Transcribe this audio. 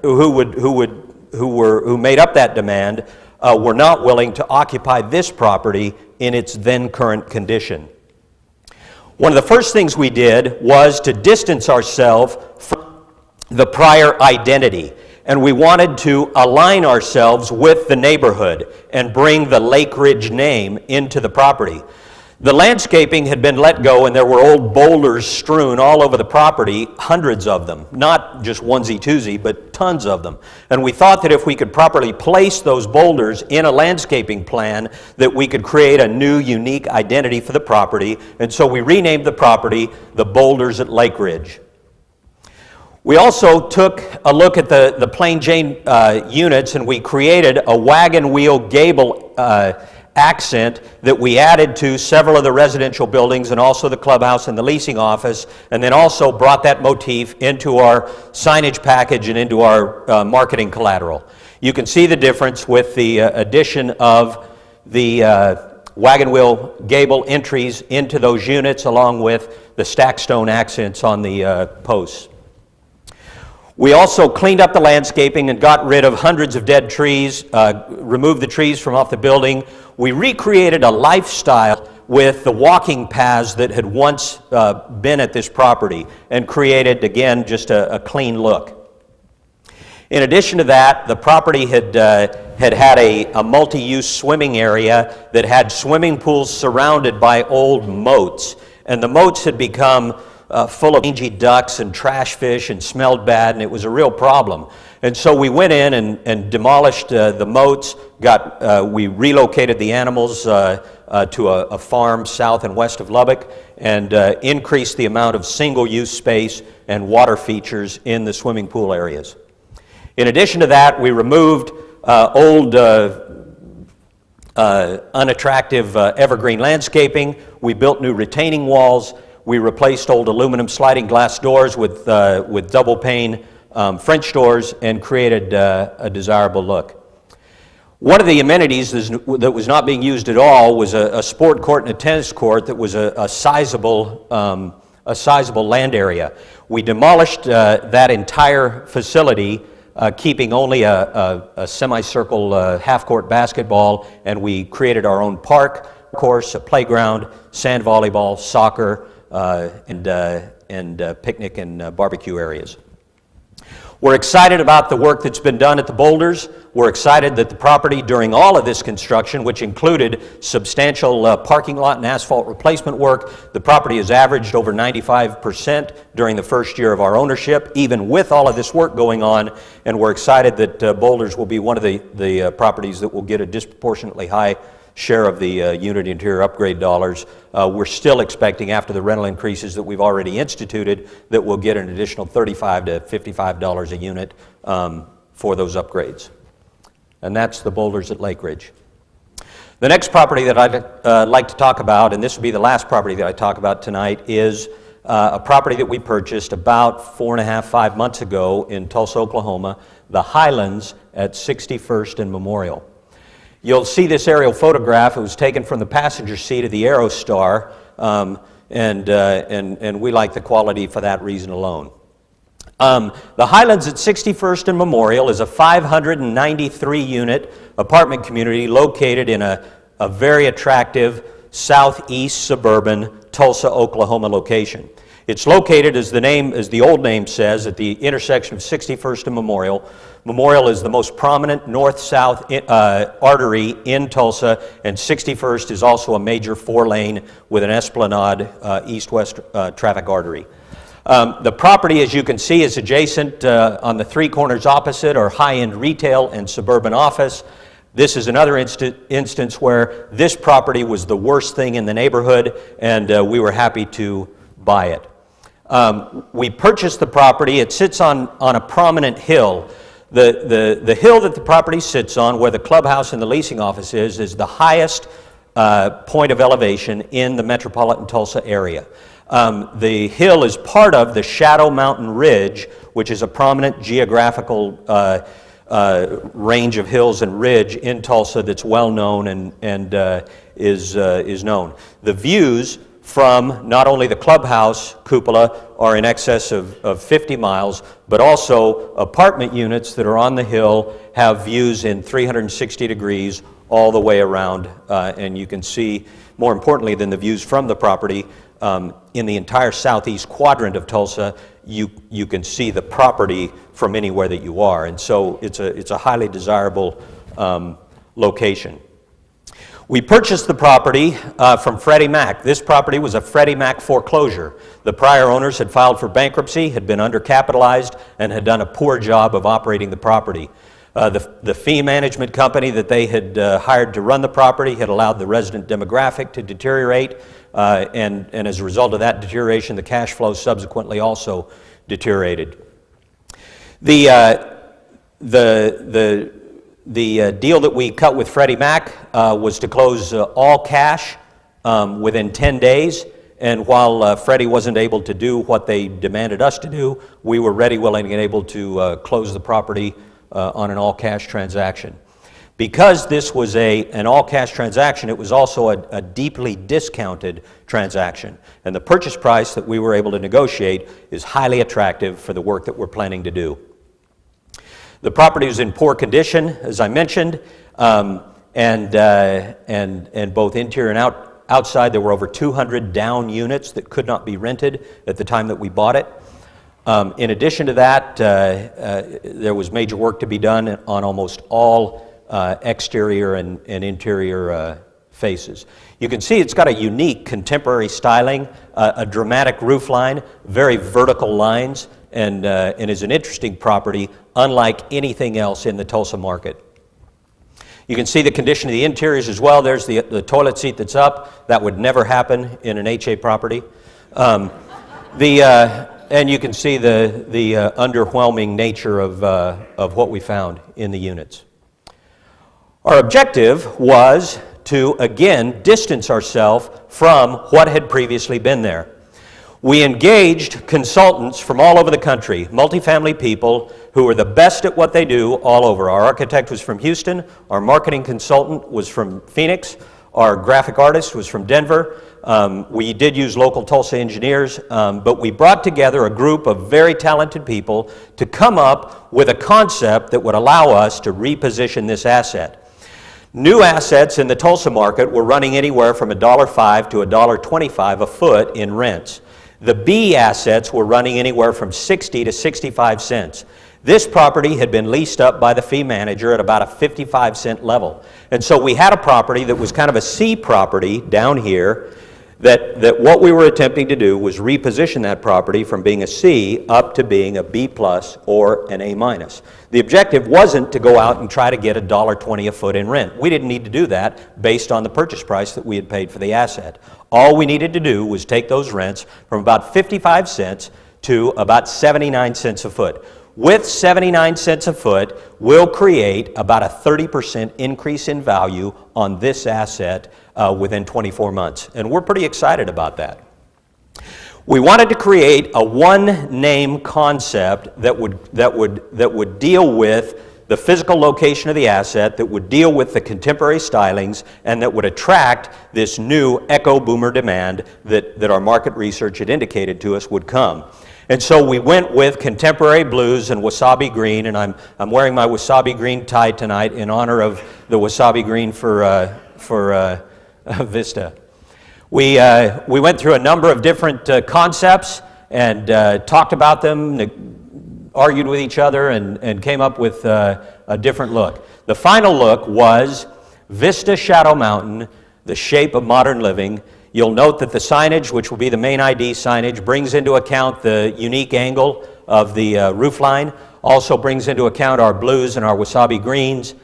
who made up that demand were not willing to occupy this property in its then current condition. One of the first things we did was to distance ourselves from the prior identity, and we wanted to align ourselves with the neighborhood and bring the Lake Ridge name into the property. The landscaping had been let go, and there were old boulders strewn all over the property, hundreds of them, not just onesie-twosie, but tons of them. And we thought that if we could properly place those boulders in a landscaping plan, that we could create a new, unique identity for the property. And so we renamed the property the Boulders at Lake Ridge. We also took a look at the Plain Jane units, and we created a wagon wheel gable accent that we added to several of the residential buildings and also the clubhouse and the leasing office, and then also brought that motif into our signage package and into our marketing collateral. You can see the difference with the addition of the wagon wheel gable entries into those units, along with the stacked stone accents on the posts. We also cleaned up the landscaping and got rid of hundreds of dead trees, removed the trees from off the building. We recreated a lifestyle with the walking paths that had once been at this property, and created, again, just a clean look. In addition to that, the property had a multi-use swimming area that had swimming pools surrounded by old moats, and the moats had become full of mangy ducks and trash fish and smelled bad, and it was a real problem. And so we went in and demolished the moats, we relocated the animals to a farm south and west of Lubbock, and increased the amount of single-use space and water features in the swimming pool areas. In addition to that, we removed old unattractive evergreen landscaping. We built new retaining walls. We replaced old aluminum sliding glass doors with double pane French doors, and created a desirable look. One of the amenities that was not being used at all was a sport court and a tennis court that was a sizable land area. We demolished that entire facility, keeping only a semicircle half-court basketball, and we created our own park, course, a playground, sand volleyball, soccer, and picnic and barbecue areas. We're excited about the work that's been done at the Boulders. We're excited that the property during all of this construction, which included substantial parking lot and asphalt replacement work, the property has averaged over 95% during the first year of our ownership, even with all of this work going on, and we're excited that Boulders will be one of the properties that will get a disproportionately high share of the unit interior upgrade dollars. We're still expecting, after the rental increases that we've already instituted, that we'll get an additional $35 to $55 a unit for those upgrades. And that's the Boulders at Lake Ridge. The next property that I'd like to talk about, and this will be the last property that I talk about tonight, is a property that we purchased about 5 months ago in Tulsa, Oklahoma, the Highlands at 61st and Memorial. You'll see this aerial photograph. It was taken from the passenger seat of the Aerostar, and we like the quality for that reason alone. The Highlands at 61st and Memorial is a 593-unit apartment community located in a very attractive southeast suburban Tulsa, Oklahoma location. It's located, as the old name says, at the intersection of 61st and Memorial. Memorial is the most prominent north-south artery in Tulsa, and 61st is also a major 4-lane with an esplanade east-west traffic artery. The property, as you can see, is adjacent on the 3 corners opposite are high-end retail and suburban office. This is another instance where this property was the worst thing in the neighborhood, and we were happy to buy it. We purchased the property. It sits on a prominent hill. The hill that the property sits on, where the clubhouse and the leasing office is the highest point of elevation in the metropolitan Tulsa area. The hill is part of the Shadow Mountain Ridge, which is a prominent geographical range of hills and ridge in Tulsa that's well known and is known. The views from not only the clubhouse cupola are in excess of 50 miles, but also apartment units that are on the hill have views in 360 degrees all the way around. And you can see, more importantly than the views from the property, in the entire southeast quadrant of Tulsa, you can see the property from anywhere that you are. And so it's a highly desirable location. We purchased the property from Freddie Mac. This property was a Freddie Mac foreclosure. The prior owners had filed for bankruptcy, had been undercapitalized, and had done a poor job of operating the property. The fee management company that they had hired to run the property had allowed the resident demographic to deteriorate, and as a result of that deterioration, the cash flow subsequently also deteriorated. The deal that we cut with Freddie Mac was to close all cash within 10 days. And while Freddie wasn't able to do what they demanded us to do, we were ready, willing, and able to close the property on an all-cash transaction. Because this was an all-cash transaction, it was also a deeply discounted transaction. And the purchase price that we were able to negotiate is highly attractive for the work that we're planning to do. The property was in poor condition, as I mentioned, and both interior and outside there were over 200 down units that could not be rented at the time that we bought it. In addition to that, there was major work to be done on almost all exterior and interior faces. You can see it's got a unique contemporary styling, a dramatic roof line, very vertical lines, and is an interesting property unlike anything else in the Tulsa market. You can see the condition of the interiors as well. There's the toilet seat that's up. That would never happen in an HA property. And you can see the underwhelming nature of what we found in the units. Our objective was to, again, distance ourselves from what had previously been there. We engaged consultants from all over the country, multifamily people who were the best at what they do all over. Our architect was from Houston, our marketing consultant was from Phoenix, our graphic artist was from Denver. We did use local Tulsa engineers, but we brought together a group of very talented people to come up with a concept that would allow us to reposition this asset. New assets in the Tulsa market were running anywhere from $1.05 to $1.25 a foot in rents. The B assets were running anywhere from 60 to 65 cents. This property had been leased up by the fee manager at about a 55-cent level. And so we had a property that was kind of a C property down here that what we were attempting to do was reposition that property from being a C up to being a B plus or an A minus. The objective wasn't to go out and try to get $1.20 a foot in rent. We didn't need to do that based on the purchase price that we had paid for the asset. All we needed to do was take those rents from about 55 cents to about 79 cents a foot. With 79 cents a foot, we'll create about a 30% increase in value on this asset within 24 months. And we're pretty excited about that. We wanted to create a one-name concept that would deal with the physical location of the asset, that would deal with the contemporary stylings, and that would attract this new echo boomer demand that our market research had indicated to us would come. And so we went with contemporary blues and wasabi green, and I'm wearing my wasabi green tie tonight in honor of the wasabi green for Vista. We went through a number of different concepts and talked about them, argued with each other, and came up with a different look. The final look was Vista Shadow Mountain, the shape of modern living. You'll note that the signage, which will be the main ID signage, brings into account the unique angle of the roof line, also brings into account our blues and our wasabi greens,